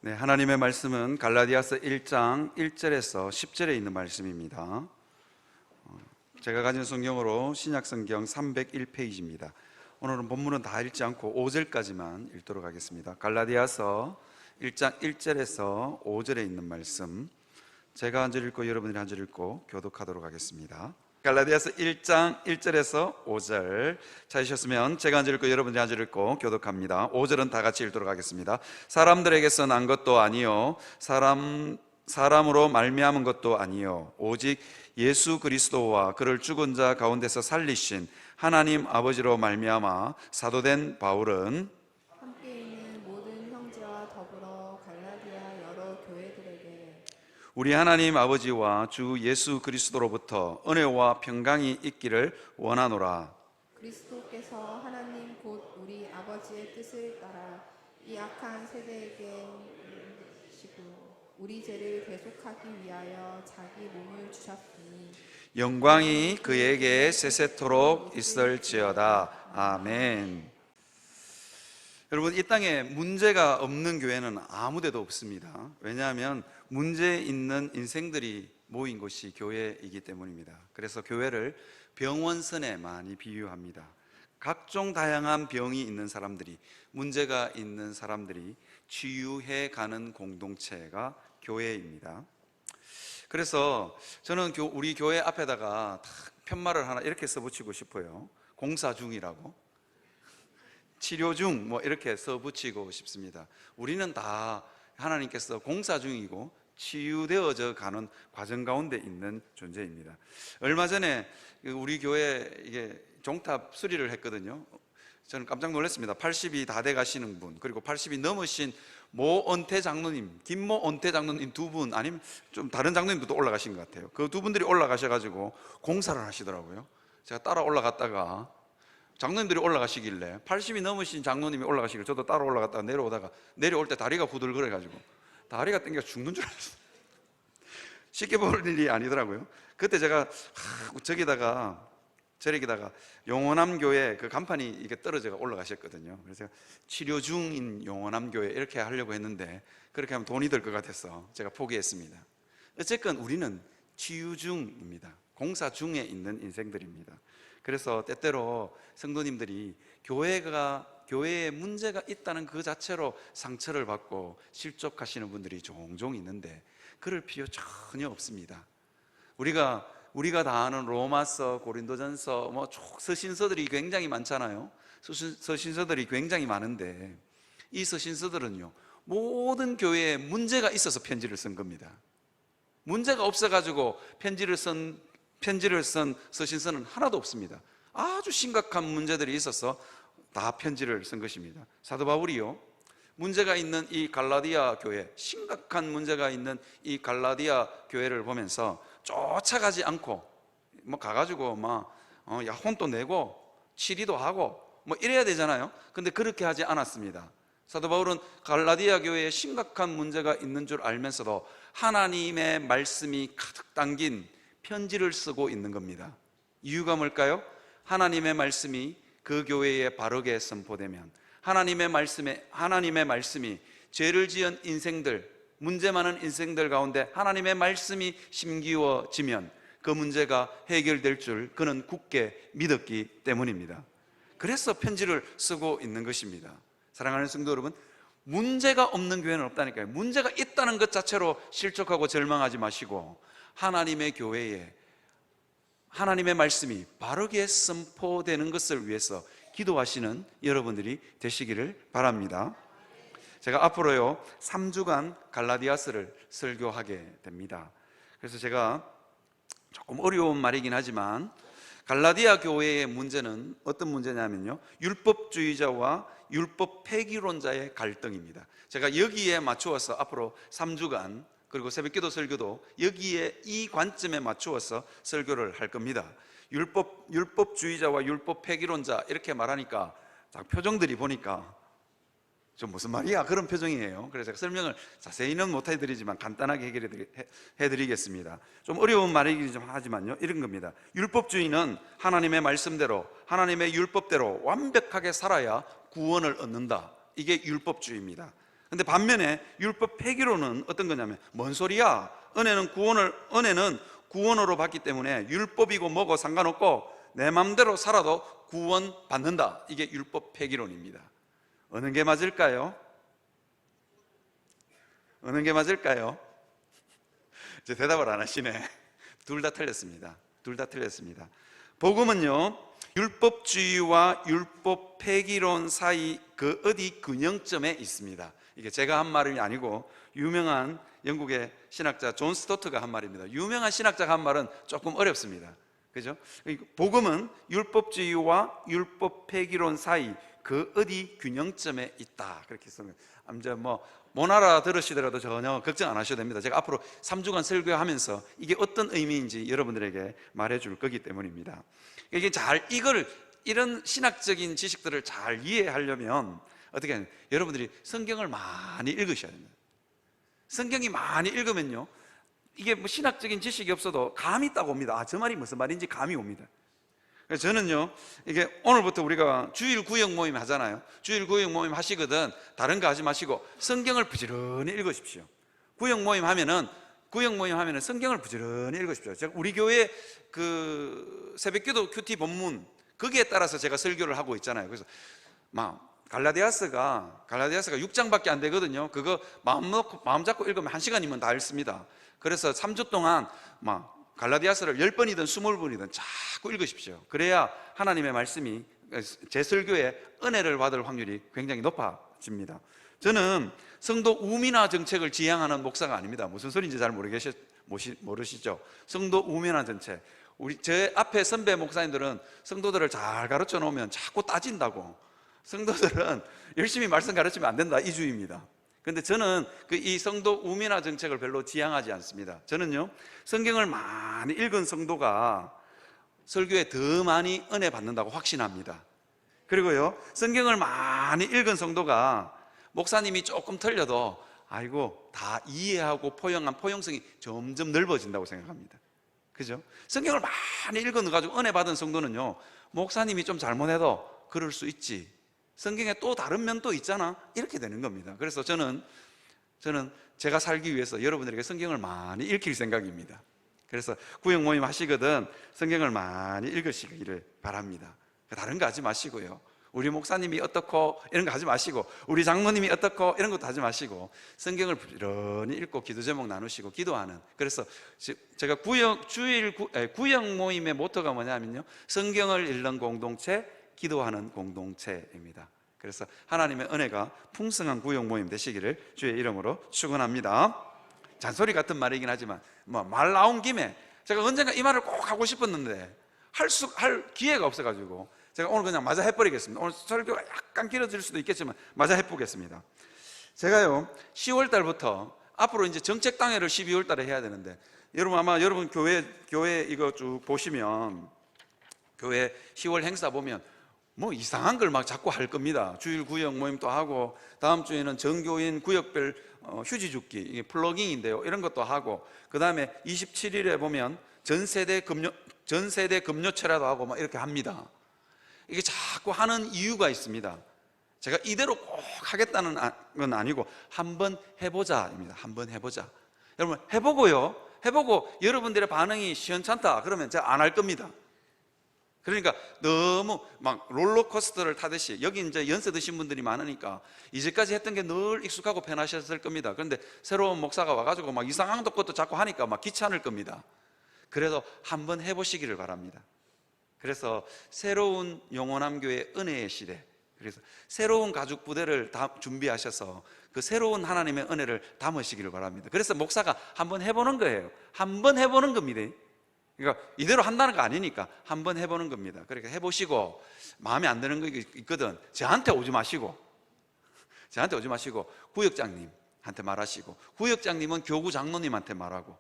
네, 하나님의 말씀은 갈라디아서 1장 1절에서 10절에 있는 말씀입니다. 제가 가진 성경으로 신약성경 301페이지입니다. 오늘은 본문은 다 읽지 않고 5절까지만 읽도록 하겠습니다. 갈라디아서 1장 1절에서 5절에 있는 말씀, 제가 한 절 읽고 여러분들이 한 절 읽고 교독하도록 하겠습니다. 갈라디아서 1장 1절에서 5절 찾으셨으면 제가 한 절 읽고 여러분들이 한 절 읽고 교독합니다. 5절은 다 같이 읽도록 하겠습니다. 사람들에게서 난 것도 아니요 사람으로 말미암은 것도 아니요 오직 예수 그리스도와 그를 죽은 자 가운데서 살리신 하나님 아버지로 말미암아 사도된 바울은 함께 있는 모든 형제와 더불어 갈라디아 여러 교회들에게 우리 하나님 아버지와 주 예수 그리스도로부터 은혜와 평강이 있기를 원하노라. 그리스도께서 하나님 곧 우리 아버지의 뜻을 따라 이 악한 세대에게 시고 우리 죄를 대속하기 위하여 자기 몸을 주셨으니 영광이 그에게 세세토록 있을지어다. 아멘. 여러분, 이 땅에 문제가 없는 교회는 아무 데도 없습니다. 왜냐하면 문제 있는 인생들이 모인 곳이 교회이기 때문입니다. 그래서 교회를 병원선에 많이 비유합니다. 각종 다양한 병이 있는 사람들이, 문제가 있는 사람들이 치유해 가는 공동체가 교회입니다. 그래서 저는 우리 교회 앞에다가 편말을 하나 이렇게 써붙이고 싶어요. 공사 중이라고, 치료 중 뭐 이렇게 써붙이고 싶습니다. 우리는 다 하나님께서 공사 중이고 치유되어져 가는 과정 가운데 있는 존재입니다. 얼마 전에 우리 교회 이게 종탑 수리를 했거든요. 저는 깜짝 놀랐습니다. 80이 다 돼 가시는 분, 그리고 80이 넘으신 모언태 장로님, 김모언태 장로님 두 분, 아니면 좀 다른 장로님도 올라가신 것 같아요. 그 두 분들이 올라가셔가지고 공사를 하시더라고요. 제가 따라 올라갔다가 장로님들이 올라가시길래 80이 넘으신 장로님이 올라가시길래 저도 따라 올라갔다가 내려오다가 내려올 때 다리가 후들거려가지고 다리가 땡겨 죽는 줄 알았어요. 쉽게 볼 일이 아니더라고요. 그때 제가 저기다가 용원암 교회 그 간판이 이게 떨어져 올라가셨거든요. 그래서 제가 치료 중인 용원암 교회 이렇게 하려고 했는데 그렇게 하면 돈이 들 것 같아서 제가 포기했습니다. 어쨌건 우리는 치유 중입니다. 공사 중에 있는 인생들입니다. 그래서 때때로 성도님들이 교회에 문제가 있다는 그 자체로 상처를 받고 실족하시는 분들이 종종 있는데 그럴 필요 전혀 없습니다. 우리가 다 아는 로마서, 고린도전서, 뭐 서신서들이 굉장히 많잖아요. 서신서들이 굉장히 많은데 이 서신서들은요, 모든 교회에 문제가 있어서 편지를 쓴 겁니다. 문제가 없어가지고 편지를 쓴 서신서는 하나도 없습니다. 아주 심각한 문제들이 있어서 다 편지를 쓴 것입니다. 사도 바울이요, 문제가 있는 이 갈라디아 교회, 심각한 문제가 있는 이 갈라디아 교회를 보면서 쫓아가지 않고 가가지고 혼도 내고 치리도 하고 이래야 되잖아요. 근데 그렇게 하지 않았습니다. 사도 바울은 갈라디아 교회에 심각한 문제가 있는 줄 알면서도 하나님의 말씀이 가득 담긴 편지를 쓰고 있는 겁니다. 이유가 뭘까요? 하나님의 말씀이 그 교회에 바르게 선포되면, 하나님의 말씀이 죄를 지은 인생들, 문제 많은 인생들 가운데 하나님의 말씀이 심기워지면 그 문제가 해결될 줄 그는 굳게 믿었기 때문입니다. 그래서 편지를 쓰고 있는 것입니다. 사랑하는 성도 여러분, 문제가 없는 교회는 없다니까요. 문제가 있다는 것 자체로 실족하고 절망하지 마시고 하나님의 교회에 하나님의 말씀이 바르게 선포되는 것을 위해서 기도하시는 여러분들이 되시기를 바랍니다. 제가 앞으로요 3주간 갈라디아서를 설교하게 됩니다. 그래서 제가 조금 어려운 말이긴 하지만 갈라디아 교회의 문제는 어떤 문제냐면요, 율법주의자와 율법 폐기론자의 갈등입니다. 제가 여기에 맞추어서 앞으로 3주간, 그리고 새벽기도 설교도 여기에 이 관점에 맞추어서 설교를 할 겁니다. 율법주의자와 율법 폐기론자 이렇게 말하니까 표정들이 보니까 좀 무슨 말이야 그런 표정이에요. 그래서 제가 설명을 자세히는 못 해드리지만 간단하게 해드리겠습니다. 좀 어려운 말이긴 좀 하지만요, 이런 겁니다. 율법주의는 하나님의 말씀대로, 하나님의 율법대로 완벽하게 살아야 구원을 얻는다. 이게 율법주의입니다. 근데 반면에 율법 폐기론은 어떤 거냐면, 뭔 소리야? 은혜는 구원으로 받기 때문에 율법이고 뭐고 상관없고 내 맘대로 살아도 구원 받는다. 이게 율법 폐기론입니다. 어느 게 맞을까요? 어느 게 맞을까요? 이제 대답을 안 하시네. 둘 다 틀렸습니다. 둘 다 틀렸습니다. 복음은요, 율법주의와 율법 폐기론 사이 그 어디 균형점에 있습니다. 이게 제가 한 말이 아니고 유명한 영국의 신학자 존 스토트가 한 말입니다. 유명한 신학자가 한 말은 조금 어렵습니다. 그죠? 복음은 율법주의와 율법 폐기론 사이 그 어디 균형점에 있다. 그렇게 써요. 아무튼 못 알아들으시더라도 전혀 걱정 안 하셔도 됩니다. 제가 앞으로 3주간 설교하면서 이게 어떤 의미인지 여러분들에게 말해줄 거기 때문입니다. 이런 신학적인 지식들을 잘 이해하려면 어떻게 하냐, 여러분들이 성경을 많이 읽으셔야 됩니다. 성경이 많이 읽으면요, 이게 신학적인 지식이 없어도 감이 딱 옵니다. 저 말이 무슨 말인지 감이 옵니다. 그래서 저는요, 이게 오늘부터 우리가 주일 구역 모임 하잖아요. 주일 구역 모임 하시거든 다른 거 하지 마시고 성경을 부지런히 읽으십시오. 구역 모임 하면은 성경을 부지런히 읽으십시오. 제가 우리 교회 그 새벽기도 큐티 본문 거기에 따라서 제가 설교를 하고 있잖아요. 그래서 갈라디아서가 6장밖에 안 되거든요. 그거 마음 잡고 읽으면 1시간이면 다 읽습니다. 그래서 3주 동안 갈라디아서를 10번이든 20번이든 자꾸 읽으십시오. 그래야 하나님의 말씀이 제 설교에 은혜를 받을 확률이 굉장히 높아집니다. 저는 성도 우민화 정책을 지향하는 목사가 아닙니다. 무슨 소리인지 잘 모르시죠? 성도 우민화 정책. 제 앞에 선배 목사님들은 성도들을 잘 가르쳐 놓으면 자꾸 따진다고, 성도들은 열심히 말씀 가르치면 안 된다, 이 주의입니다. 근데 저는 이 성도 우민화 정책을 별로 지향하지 않습니다. 저는요, 성경을 많이 읽은 성도가 설교에 더 많이 은혜 받는다고 확신합니다. 그리고요, 성경을 많이 읽은 성도가 목사님이 조금 틀려도 다 이해하고 포용한 포용성이 점점 넓어진다고 생각합니다. 그죠? 성경을 많이 읽어가지고 은혜 받은 성도는요, 목사님이 좀 잘못해도 그럴 수 있지, 성경에 또 다른 면도 있잖아, 이렇게 되는 겁니다. 그래서 저는 제가 살기 위해서 여러분들에게 성경을 많이 읽힐 생각입니다. 그래서 구역 모임 하시거든 성경을 많이 읽으시기를 바랍니다. 다른 거 하지 마시고요, 우리 목사님이 어떻고 이런 거 하지 마시고, 우리 장로님이 어떻고 이런 것도 하지 마시고, 성경을 부지런히 읽고 기도 제목 나누시고 기도하는. 그래서 제가 구역 모임의 모토가 뭐냐면요, 성경을 읽는 공동체, 기도하는 공동체입니다. 그래서 하나님의 은혜가 풍성한 구역 모임 되시기를 주의 이름으로 축원합니다. 잔소리 같은 말이긴 하지만 말 나온 김에 제가 언젠가 이 말을 꼭 하고 싶었는데 할 기회가 없어가지고 제가 오늘 그냥 마저 해버리겠습니다. 오늘 설교가 약간 길어질 수도 있겠지만 마저 해보겠습니다. 제가요, 10월 달부터 앞으로 이제 정책 당회를 12월 달에 해야 되는데, 여러분 교회 이거 쭉 보시면 교회 10월 행사 보면 이상한 걸 자꾸 할 겁니다. 주일 구역 모임도 하고, 다음 주에는 전교인 구역별 휴지 줍기, 이게 플러깅인데요, 이런 것도 하고, 그 다음에 27일에 보면 전세대 급료체라도 하고 이렇게 합니다. 이게 자꾸 하는 이유가 있습니다. 제가 이대로 꼭 하겠다는 건 아니고, 한번 해보자입니다. 한번 해보자. 여러분, 해보고 여러분들의 반응이 시원찮다 그러면 제가 안 할 겁니다. 그러니까 너무 롤러코스터를 타듯이, 여기 이제 연세 드신 분들이 많으니까 이제까지 했던 게 늘 익숙하고 편하셨을 겁니다. 그런데 새로운 목사가 와가지고 이상한 것도 자꾸 하니까 귀찮을 겁니다. 그래도 한번 해보시기를 바랍니다. 그래서 새로운 영원함교회 은혜의 시대, 그래서 새로운 가죽 부대를 준비하셔서 그 새로운 하나님의 은혜를 담으시기를 바랍니다. 그래서 목사가 한번 해보는 거예요. 한번 해보는 겁니다. 그러니까 이대로 한다는 거 아니니까 한번 해보는 겁니다. 그러니까 해보시고 마음에 안 드는 거 있거든, 저한테 오지 마시고 구역장님한테 말하시고, 구역장님은 교구 장로님한테 말하고,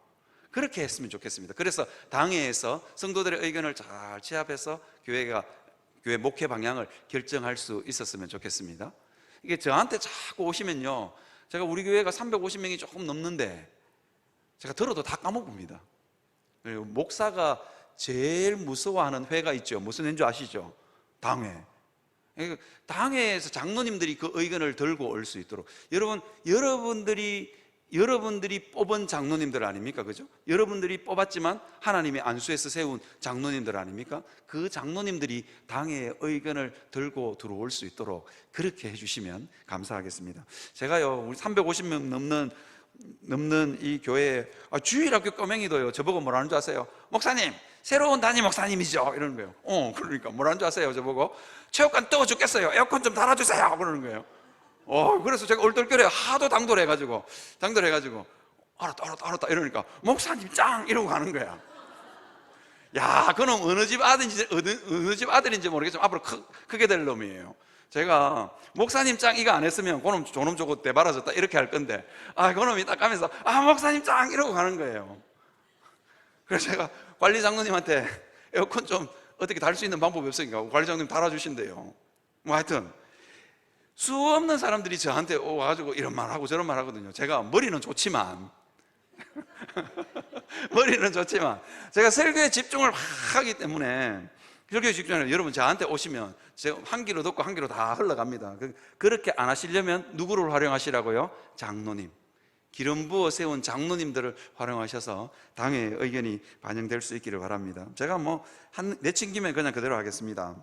그렇게 했으면 좋겠습니다. 그래서 당회에서 성도들의 의견을 잘 취합해서 교회 목회 방향을 결정할 수 있었으면 좋겠습니다. 이게 저한테 자꾸 오시면요, 제가 우리 교회가 350명이 조금 넘는데 제가 들어도 다 까먹습니다. 그리고 목사가 제일 무서워하는 회가 있죠. 무슨 회인 줄 아시죠? 당회. 당회에서 장로님들이 그 의견을 들고 올 수 있도록, 여러분들이 뽑은 장로님들 아닙니까? 그죠? 여러분들이 뽑았지만 하나님이 안수해서 세운 장로님들 아닙니까? 그 장로님들이 당회의 의견을 들고 들어올 수 있도록 그렇게 해주시면 감사하겠습니다. 제가요, 우리 350명 넘는 이 교회에 주일학교 꼬맹이도요, 저보고 뭐라는 줄 아세요? 목사님, 새로운 담임 목사님이죠? 이러는 거예요. 그러니까 뭐라는 줄 아세요? 저보고 체육관 뜨거 죽겠어요, 에어컨 좀 달아주세요, 그러는 거예요. 그래서 제가 얼떨결에 하도 당돌해가지고 알았다 이러니까 목사님 짱 이러고 가는 거야. 야, 그놈 어느 집 아들인지 모르겠지만 앞으로 크게 될 놈이에요. 제가 목사님 짱 이거 안 했으면 그놈 저놈 저거 대바라졌다 이렇게 할 건데, 그놈이 딱 가면서 목사님 짱 이러고 가는 거예요. 그래서 제가 관리 장로님한테 에어컨 좀 어떻게 달 수 있는 방법이 없으니까 관리 장로님 달아주신대요. 뭐 하여튼 수 없는 사람들이 저한테 와가지고 이런 말 하고 저런 말 하거든요. 제가 머리는 좋지만 제가 설교에 집중을 하기 때문에, 설교에 집중을 여러분 저한테 오시면 제가 한 귀로 듣고 한 귀로 다 흘러갑니다. 그렇게 안 하시려면 누구를 활용하시라고요? 장로님, 기름 부어 세운 장로님들을 활용하셔서 당의 의견이 반영될 수 있기를 바랍니다. 제가 내친 김에 그냥 그대로 하겠습니다.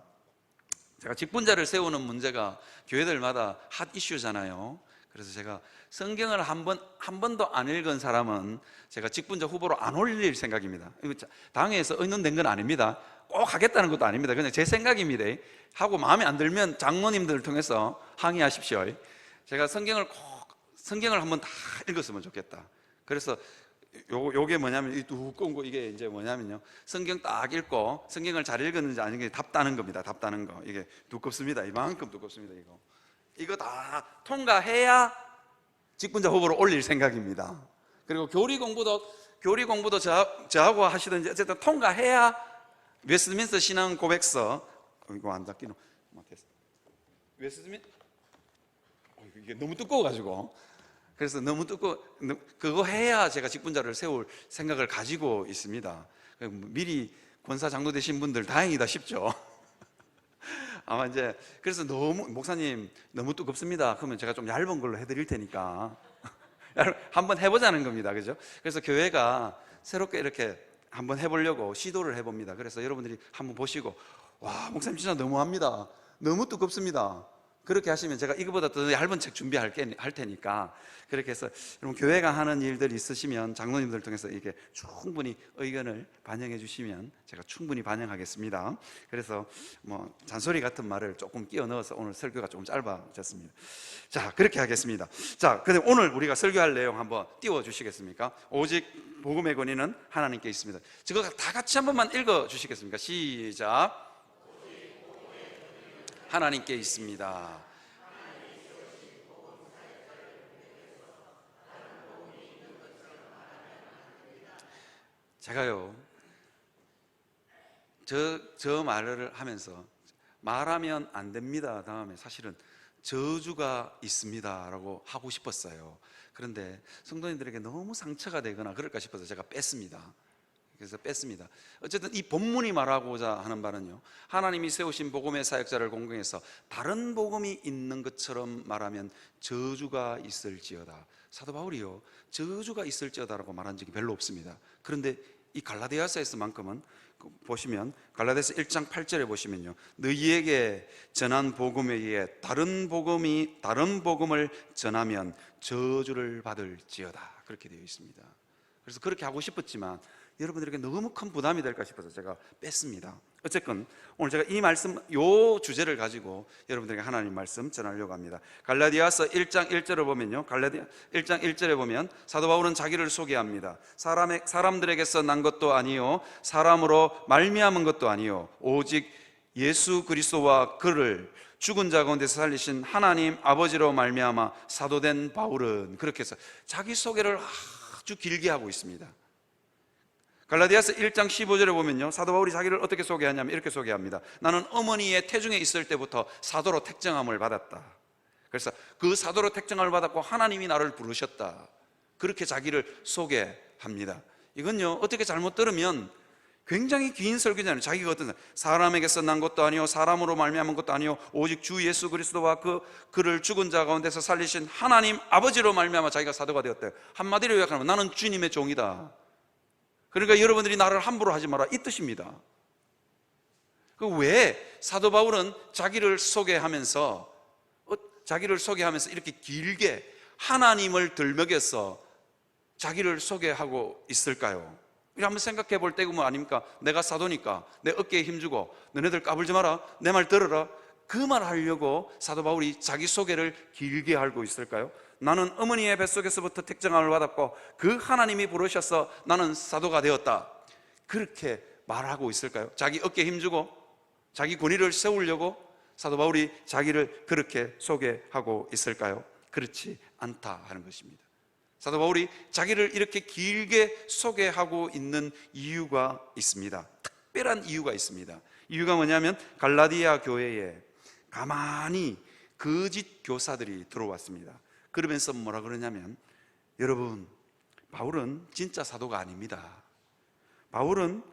제가 직분자를 세우는 문제가 교회들마다 핫 이슈잖아요. 그래서 제가 성경을 한 번도 안 읽은 사람은 제가 직분자 후보로 안 올릴 생각입니다. 당회에서 의논된 건 아닙니다. 꼭 하겠다는 것도 아닙니다. 그냥 제 생각입니다. 하고 마음에 안 들면 장로님들을 통해서 항의하십시오. 제가 성경을 한번 다 읽었으면 좋겠다. 그래서 요게 뭐냐면, 이 두꺼운 거, 이게 이제 뭐냐면요, 성경 딱 읽고 성경을 잘 읽었는지 아닌지 답 따는 겁니다. 답 따는 거. 이게 두껍습니다. 이만큼 두껍습니다. 이거 다 통과해야 직분자 후보로 올릴 생각입니다. 그리고 교리 공부도 저하고 하시든지 어쨌든 통과해야 웨스트민스터 신앙 고백서, 이거 안 닦이노? 웨스트민스터, 이게 너무 두꺼워가지고, 그래서 너무 그거 해야 제가 직분자를 세울 생각을 가지고 있습니다. 미리 권사 장로 되신 분들 다행이다 싶죠. 아마 이제 그래서 목사님 너무 두껍습니다. 그러면 제가 좀 얇은 걸로 해드릴 테니까 한번 해보자는 겁니다. 그죠? 그래서 교회가 새롭게 이렇게 한번 해보려고 시도를 해봅니다. 그래서 여러분들이 한번 보시고, 와, 목사님 진짜 너무합니다, 너무 두껍습니다, 그렇게 하시면 제가 이거보다 더 얇은 책 준비할 테니까, 그렇게 해서 여러분 교회가 하는 일들이 있으시면 장로님들 통해서 이게 충분히 의견을 반영해 주시면 제가 충분히 반영하겠습니다. 그래서 잔소리 같은 말을 조금 끼워 넣어서 오늘 설교가 조금 짧아졌습니다. 자, 그렇게 하겠습니다. 자, 근데 오늘 우리가 설교할 내용 한번 띄워 주시겠습니까? 오직 복음의 권위는 하나님께 있습니다. 저거 다 같이 한 번만 읽어 주시겠습니까? 시작. 하나님께 있습니다. 제가요, 저 말을 하면서 말하면 안 됩니다 다음에 사실은 저주가 있습니다 라고 하고 싶었어요. 그런데 성도님들에게 너무 상처가 되거나 그럴까 싶어서 제가 뺐습니다. 그래서 뺐습니다. 어쨌든 이 본문이 말하고자 하는 바는요, 하나님이 세우신 복음의 사역자를 공경해서 다른 복음이 있는 것처럼 말하면 저주가 있을지어다. 사도 바울이요, 저주가 있을지어다라고 말한 적이 별로 없습니다. 그런데 이 갈라디아서에서만큼은 보시면 갈라디아서 1장 8절에 보시면요, 너희에게 전한 복음에 의해 다른 복음을 전하면 저주를 받을지어다, 그렇게 되어 있습니다. 그래서 그렇게 하고 싶었지만 여러분들에게 너무 큰 부담이 될까 싶어서 제가 뺐습니다. 어쨌건 오늘 제가 이 말씀, 요 주제를 가지고 여러분들에게 하나님 말씀 전하려고 합니다. 갈라디아서 1장 1절을 보면요, 갈라디아 1장 1절에 보면 사도 바울은 자기를 소개합니다. 사람들에게서 난 것도 아니요, 사람으로 말미암은 것도 아니요, 오직 예수 그리스도와 그를 죽은 자 가운데서 살리신 하나님 아버지로 말미암아 사도된 바울은, 그렇게 해서 자기 소개를 아주 길게 하고 있습니다. 갈라디아서 1장 15절에 보면요, 사도 바울이 자기를 어떻게 소개하냐면 이렇게 소개합니다. 나는 어머니의 태중에 있을 때부터 사도로 택정함을 받았다. 그래서 그 사도로 택정함을 받았고 하나님이 나를 부르셨다, 그렇게 자기를 소개합니다. 이건요, 어떻게 잘못 들으면 굉장히 긴 설교잖아요. 자기가 어떤 사람에게서 난 것도 아니요 사람으로 말미암은 것도 아니요 오직 주 예수 그리스도와 그를 죽은 자 가운데서 살리신 하나님 아버지로 말미암아 자기가 사도가 되었대요. 한마디로 요약하면 나는 주님의 종이다. 그러니까 여러분들이 나를 함부로 하지 마라, 이 뜻입니다. 왜 사도 바울은 자기를 소개하면서 이렇게 길게 하나님을 들먹여서 자기를 소개하고 있을까요? 한번 생각해 볼 때가 뭐 아닙니까? 내가 사도니까 내 어깨에 힘주고 너네들 까불지 마라, 내 말 들어라, 그 말 하려고 사도 바울이 자기 소개를 길게 하고 있을까요? 나는 어머니의 뱃속에서부터 택정함을 받았고 그 하나님이 부르셔서 나는 사도가 되었다, 그렇게 말하고 있을까요? 자기 어깨에 힘주고 자기 권위를 세우려고 사도 바울이 자기를 그렇게 소개하고 있을까요? 그렇지 않다 하는 것입니다. 사도 바울이 자기를 이렇게 길게 소개하고 있는 이유가 있습니다. 특별한 이유가 있습니다. 이유가 뭐냐면 갈라디아 교회에 가만히 거짓 교사들이 들어왔습니다. 그러면서 뭐라 그러냐면, 여러분, 바울은 진짜 사도가 아닙니다. 바울은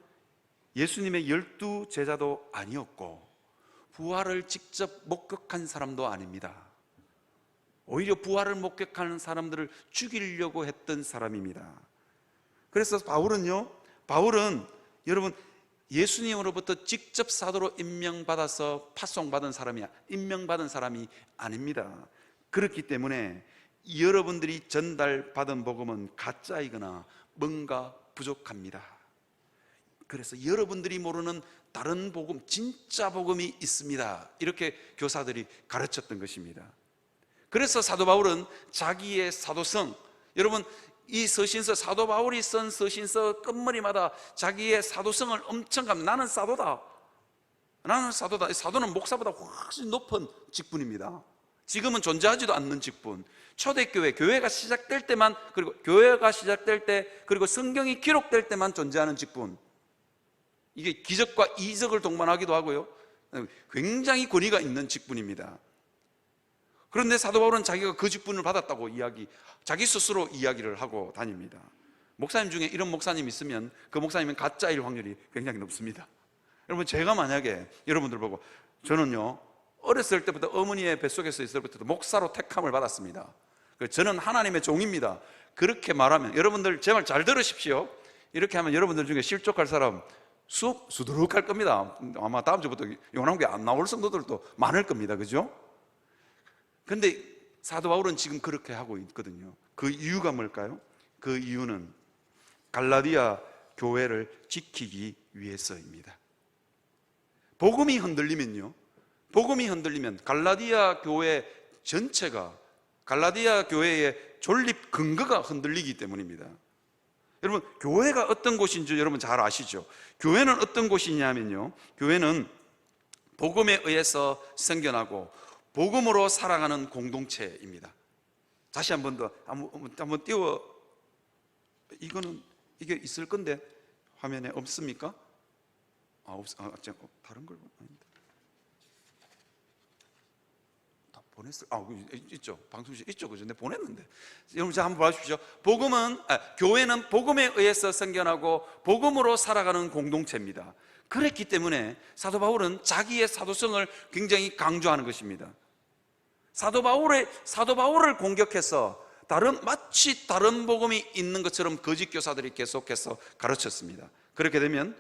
예수님의 12 제자도 아니었고 부활을 직접 목격한 사람도 아닙니다. 오히려 부활을 목격하는 사람들을 죽이려고 했던 사람입니다. 그래서 바울은 여러분 예수님으로부터 직접 사도로 임명받아서 파송받은 임명받은 사람이 아닙니다. 그렇기 때문에 여러분들이 전달받은 복음은 가짜이거나 뭔가 부족합니다. 그래서 여러분들이 모르는 다른 복음, 진짜 복음이 있습니다, 이렇게 교사들이 가르쳤던 것입니다. 그래서 사도 바울은 자기의 사도성, 여러분 이 서신서, 사도 바울이 쓴 서신서 끝머리마다 자기의 사도성을 엄청 나는 사도다, 나는 사도다. 사도는 목사보다 훨씬 높은 직분입니다. 지금은 존재하지도 않는 직분. 초대교회, 교회가 시작될 때만, 그리고 교회가 시작될 때, 그리고 성경이 기록될 때만 존재하는 직분. 이게 기적과 이적을 동반하기도 하고요, 굉장히 권위가 있는 직분입니다. 그런데 사도 바울은 자기가 그 직분을 받았다고 자기 스스로 이야기를 하고 다닙니다. 목사님 중에 이런 목사님 있으면 그 목사님은 가짜일 확률이 굉장히 높습니다. 여러분, 제가 만약에 여러분들 보고, 저는요 어렸을 때부터 어머니의 뱃속에서 있을 때부터 목사로 택함을 받았습니다. 저는 하나님의 종입니다, 그렇게 말하면, 여러분들 제 말 잘 들으십시오. 이렇게 하면 여러분들 중에 실족할 사람 수업 수두룩할 겁니다. 아마 다음 주부터 요한복음에 안 나올 성도들도 많을 겁니다. 그죠? 근데 사도 바울은 지금 그렇게 하고 있거든요. 그 이유가 뭘까요? 그 이유는 갈라디아 교회를 지키기 위해서입니다. 복음이 흔들리면 갈라디아 교회 전체가, 갈라디아 교회의 존립 근거가 흔들리기 때문입니다. 여러분, 교회가 어떤 곳인지 여러분 잘 아시죠? 교회는 어떤 곳이냐면요, 교회는 복음에 의해서 생겨나고 복음으로 살아가는 공동체입니다. 다시 한 번 더 한번 띄워. 이게 있을 건데 화면에 없습니까? 다른 걸 아닌데. 다 보냈어요. 있죠. 방송실 있죠. 그죠? 내가 보냈는데. 여러분, 자 한번 봐주십시오. 교회는 복음에 의해서 생겨나고 복음으로 살아가는 공동체입니다. 그랬기 때문에 사도 바울은 자기의 사도성을 굉장히 강조하는 것입니다. 사도 바울을 공격해서 마치 다른 복음이 있는 것처럼 거짓 교사들이 계속해서 가르쳤습니다. 그렇게 되면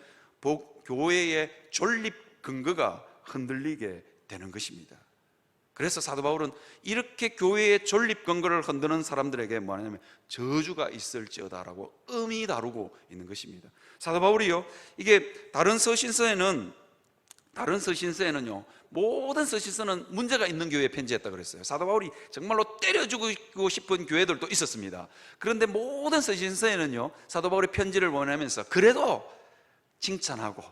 교회의 존립 근거가 흔들리게 되는 것입니다. 그래서 사도 바울은 이렇게 교회의 존립 근거를 흔드는 사람들에게 뭐냐면 저주가 있을지어다라고 음이 다루고 있는 것입니다. 사도 바울이요, 이게 다른 서신서에는요, 모든 서신서는 문제가 있는 교회에 편지했다 그랬어요. 사도 바울이 정말로 때려주고 싶은 교회들도 있었습니다. 그런데 모든 서신서에는요, 사도 바울이 편지를 보내면서 그래도 칭찬하고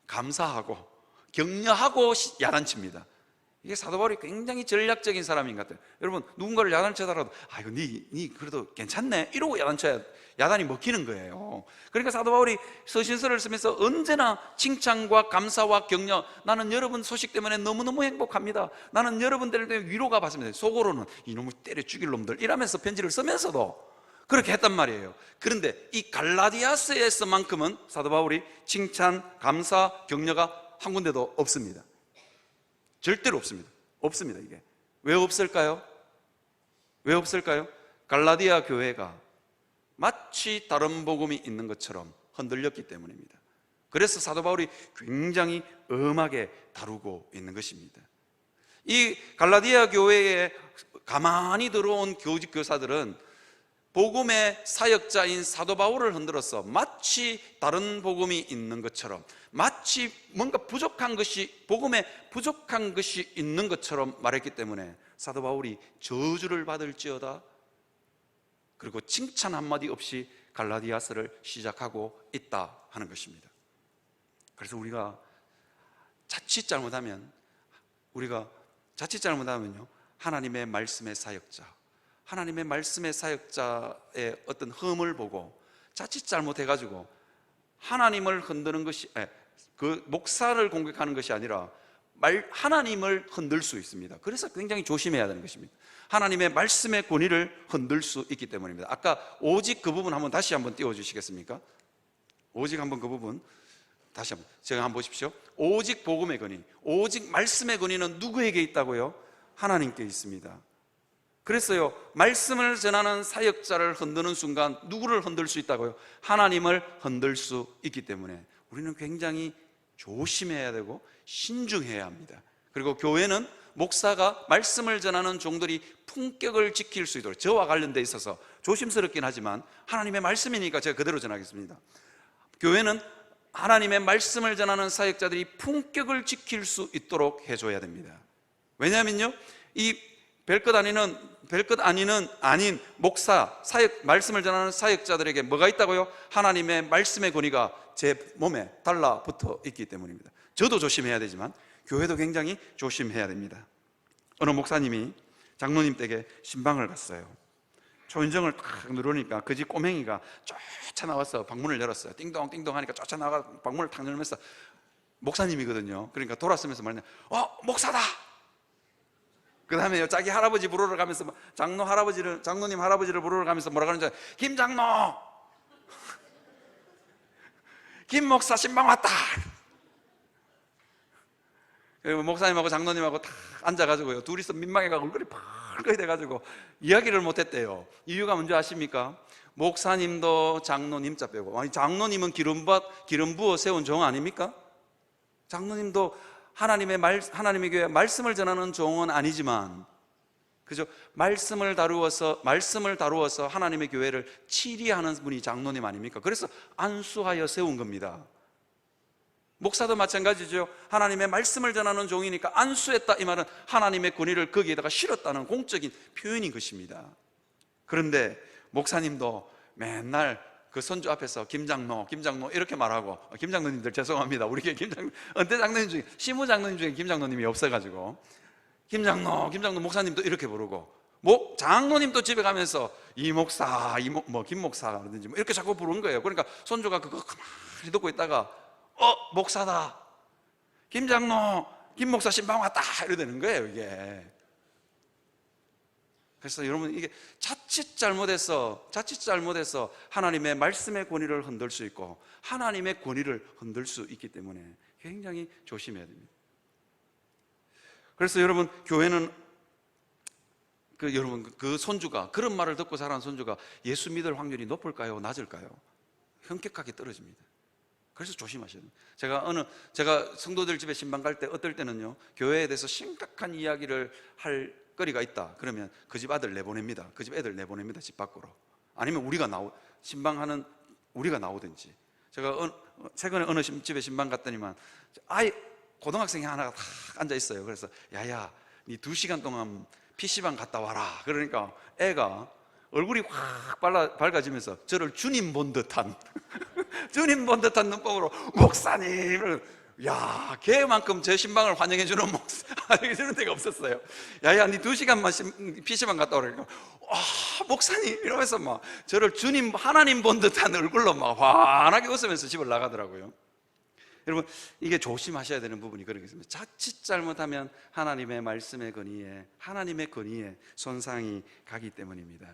감사하고 격려하고 야단칩니다. 이게 사도 바울이 굉장히 전략적인 사람인 것 같아요. 여러분, 누군가를 야단치더라도 이거 니 그래도 괜찮네 이러고 야단쳐야 야단이 먹히는 거예요. 그러니까 사도 바울이 서신서를 쓰면서 언제나 칭찬과 감사와 격려, 나는 여러분 소식 때문에 너무너무 행복합니다, 나는 여러분들 때문에 위로가 받습니다, 속으로는 이놈을 때려 죽일 놈들 이러면서 편지를 쓰면서도 그렇게 했단 말이에요. 그런데 이 갈라디아서에서만큼은 사도 바울이 칭찬, 감사, 격려가 한 군데도 없습니다. 절대로 없습니다. 없습니다. 이게 왜 없을까요? 왜 없을까요? 갈라디아 교회가 마치 다른 복음이 있는 것처럼 흔들렸기 때문입니다. 그래서 사도 바울이 굉장히 엄하게 다루고 있는 것입니다. 이 갈라디아 교회에 가만히 들어온 교직 교사들은 복음의 사역자인 사도 바울을 흔들어서 마치 다른 복음이 있는 것처럼, 마치 뭔가 부족한 것이, 복음에 부족한 것이 있는 것처럼 말했기 때문에 사도 바울이 저주를 받을지어다, 그리고 칭찬 한마디 없이 갈라디아서를 시작하고 있다 하는 것입니다. 그래서 우리가 자칫 잘못하면요, 하나님의 말씀의 사역자, 하나님의 말씀의 사역자의 어떤 흠을 보고 자칫 잘못해가지고 하나님을 흔드는 것이, 그 목사를 공격하는 것이 아니라 하나님을 흔들 수 있습니다. 그래서 굉장히 조심해야 되는 것입니다. 하나님의 말씀의 권위를 흔들 수 있기 때문입니다. 아까 오직 그 부분 다시 한번 띄워주시겠습니까? 오직 한번 그 부분 다시 한번 제가 한번 보십시오. 오직 복음의 권위, 오직 말씀의 권위는 누구에게 있다고요? 하나님께 있습니다. 그래서요, 말씀을 전하는 사역자를 흔드는 순간 누구를 흔들 수 있다고요? 하나님을 흔들 수 있기 때문에 우리는 굉장히 조심해야 되고 신중해야 합니다. 그리고 교회는 목사가 말씀을 전하는 종들이 품격을 지킬 수 있도록, 저와 관련돼 있어서 조심스럽긴 하지만 하나님의 말씀이니까 제가 그대로 전하겠습니다. 교회는 하나님의 말씀을 전하는 사역자들이 품격을 지킬 수 있도록 해줘야 됩니다. 왜냐하면요, 이 별것 아닌 목사, 사역, 말씀을 전하는 사역자들에게 뭐가 있다고요? 하나님의 말씀의 권위가 제 몸에 달라붙어 있기 때문입니다. 저도 조심해야 되지만 교회도 굉장히 조심해야 됩니다. 어느 목사님이 장로님 댁에 신방을 갔어요. 초인종을 탁 누르니까 그 집 꼬맹이가 쫓아나와서 방문을 열었어요. 띵동 띵동 하니까 쫓아나가 방문을 탁 열면서, 목사님이거든요. 그러니까 돌아서면서 말하냐, 목사다! 그 다음에 자기 할아버지 부르러 가면서 장로님 할아버지를 부르러 가면서 뭐라 그러는지, 김장로! 김 목사 신방 왔다! 그리고 목사님하고 장로님하고 다 앉아가지고요, 둘이서 민망해가지고 얼굴이 펄거이 돼가지고 이야기를 못했대요. 이유가 뭔지 아십니까? 목사님도 장로님 자 빼고, 아니 장로님은 기름 부어 세운 종 아닙니까? 장로님도 하나님의 교회 말씀을 전하는 종은 아니지만, 그죠? 말씀을 다루어서 하나님의 교회를 치리하는 분이 장로님 아닙니까? 그래서 안수하여 세운 겁니다. 목사도 마찬가지죠. 하나님의 말씀을 전하는 종이니까 안수했다, 이 말은 하나님의 권위를 거기에다가 실었다는 공적인 표현인 것입니다. 그런데 목사님도 맨날 그 선주 앞에서 김장로 이렇게 말하고, 김장로님들 죄송합니다, 우리 은퇴 장로님 중에, 시무 장로님 중에 김장로님이 없어가지고 김장로 목사님도 이렇게 부르고, 장로님도 집에 가면서 이 목사, 김 목사 그러든지 이렇게 자꾸 부르는 거예요. 그러니까 손주가 그거 가만히 듣고 있다가 목사다, 김장로, 김 목사 신방 왔다, 이래 되는 거예요, 이게. 그래서 여러분, 이게 자칫 잘못해서 하나님의 말씀의 권위를 흔들 수 있고 하나님의 권위를 흔들 수 있기 때문에 굉장히 조심해야 됩니다. 그래서 여러분, 교회는 그 손주가, 그런 말을 듣고 자란 손주가 예수 믿을 확률이 높을까요, 낮을까요? 현격하게 떨어집니다. 그래서 조심하셔야 됩니다. 제가 성도들 집에 신방 갈 때, 어떨 때는요, 교회에 대해서 심각한 이야기를 할 거리가 있다 그러면 그 집 아들 내보냅니다. 그 집 애들 내보냅니다, 집 밖으로. 아니면 신방하는 우리가 나오든지. 제가 최근에 어느 집에 신방 갔더니만 고등학생이 하나가 탁 앉아 있어요. 그래서 야야, 니 2시간 동안 PC방 갔다 와라. 그러니까 애가 얼굴이 확 밝아지면서 저를 주님 본 듯한 눈법으로, 목사님, 야, 걔만큼 제 신방을 환영해주는 목사, 환영해주는 데가 없었어요. 야야, 니 2시간만 PC방 갔다 오라니까, 목사님, 이러면서 막 저를 하나님 본 듯한 얼굴로 막 환하게 웃으면서 집을 나가더라고요. 여러분, 이게 조심하셔야 되는 부분이 그런 게 있습니다. 자칫 잘못하면 하나님의 말씀의 권위에, 하나님의 권위에 손상이 가기 때문입니다.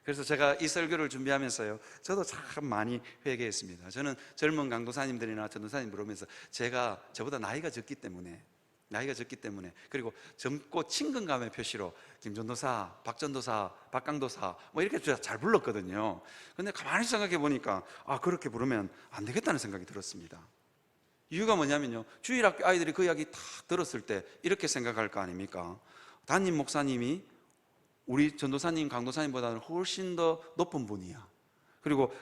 그래서 제가 이 설교를 준비하면서요, 저도 참 많이 회개했습니다. 저는 젊은 강도사님들이나 전도사님 부르면서 저보다 나이가 적기 때문에, 그리고 젊고 친근감의 표시로 김전도사, 박전도사, 박강도사 뭐 이렇게 잘 불렀거든요. 근데 가만히 생각해 보니까 그렇게 부르면 안 되겠다는 생각이 들었습니다. 이유가 뭐냐면요, 주일학교 아이들이 그 이야기 다 들었을 때 이렇게 생각할 거 아닙니까? 담임 목사님이 우리 전도사님, 강도사님보다는 훨씬 더 높은 분이야. 그리고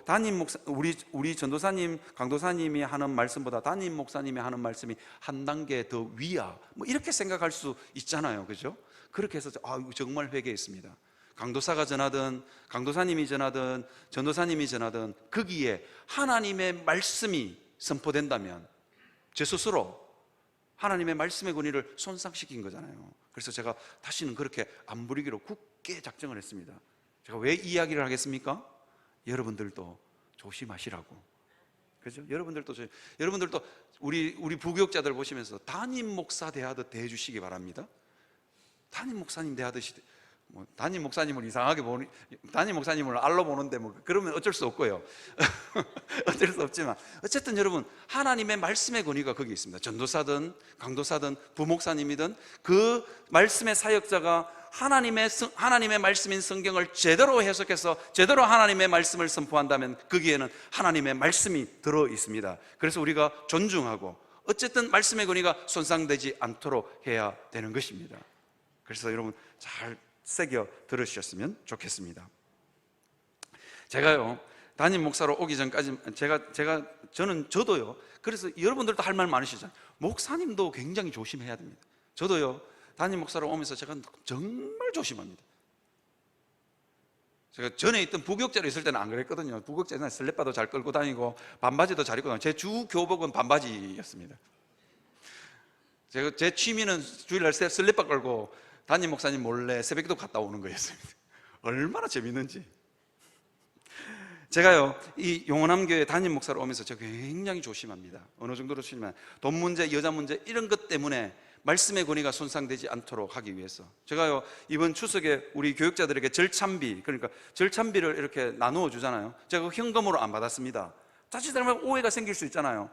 우리 전도사님, 강도사님이 하는 말씀보다 담임 목사님이 하는 말씀이 한 단계 더 위야. 뭐 이렇게 생각할 수 있잖아요, 그죠? 그렇게 해서 정말 회개했습니다. 강도사가 전하든, 강도사님이 전하든, 전도사님이 전하든 거기에 하나님의 말씀이 선포된다면 제 스스로 하나님의 말씀의 권위를 손상시킨 거잖아요. 그래서 제가 다시는 그렇게 안 부리기로 굳게 작정을 했습니다. 제가 왜 이 이야기를 하겠습니까? 여러분들도 조심하시라고. 그죠? 여러분들도 우리 부교육자들 보시면서 담임 목사 대하듯 대해주시기 바랍니다. 담임 목사님 대하듯이, 담임 목사님을 이상하게 담임 목사님을 알로 보는데 그러면 어쩔 수 없고요. 어쩔 수 없지만 어쨌든 여러분, 하나님의 말씀의 권위가 거기 있습니다. 전도사든 강도사든 부목사님이든 그 말씀의 사역자가 하나님의 말씀인 성경을 제대로 해석해서 제대로 하나님의 말씀을 선포한다면 거기에는 하나님의 말씀이 들어 있습니다. 그래서 우리가 존중하고 어쨌든 말씀의 권위가 손상되지 않도록 해야 되는 것입니다. 그래서 여러분 잘 새겨 들으셨으면 좋겠습니다. 제가요, 담임 목사로 오기 전까지 저도요, 그래서 여러분들도 할 말 많으시잖아요. 목사님도 굉장히 조심해야 됩니다. 저도요, 담임 목사로 오면서 제가 정말 조심합니다. 제가 전에 있던 부교육자로 있을 때는 안 그랬거든요. 부교육자는 슬랩바도 잘 끌고 다니고 반바지도 잘 입고 다니고, 제 주 교복은 반바지였습니다. 제 취미는 주일날 슬랩바 끌고 담임 목사님 몰래 새벽기도 갔다 오는 거였습니다. 얼마나 재밌는지. 제가요, 이 용원함교회 담임 목사로 오면서 제가 굉장히 조심합니다. 어느 정도로 조심하면 돈 문제, 여자 문제 이런 것 때문에 말씀의 권위가 손상되지 않도록 하기 위해서 제가요, 이번 추석에 우리 교육자들에게 절찬비, 그러니까 절찬비를 이렇게 나누어 주잖아요. 제가 현금으로 안 받았습니다. 다시 들으면 오해가 생길 수 있잖아요.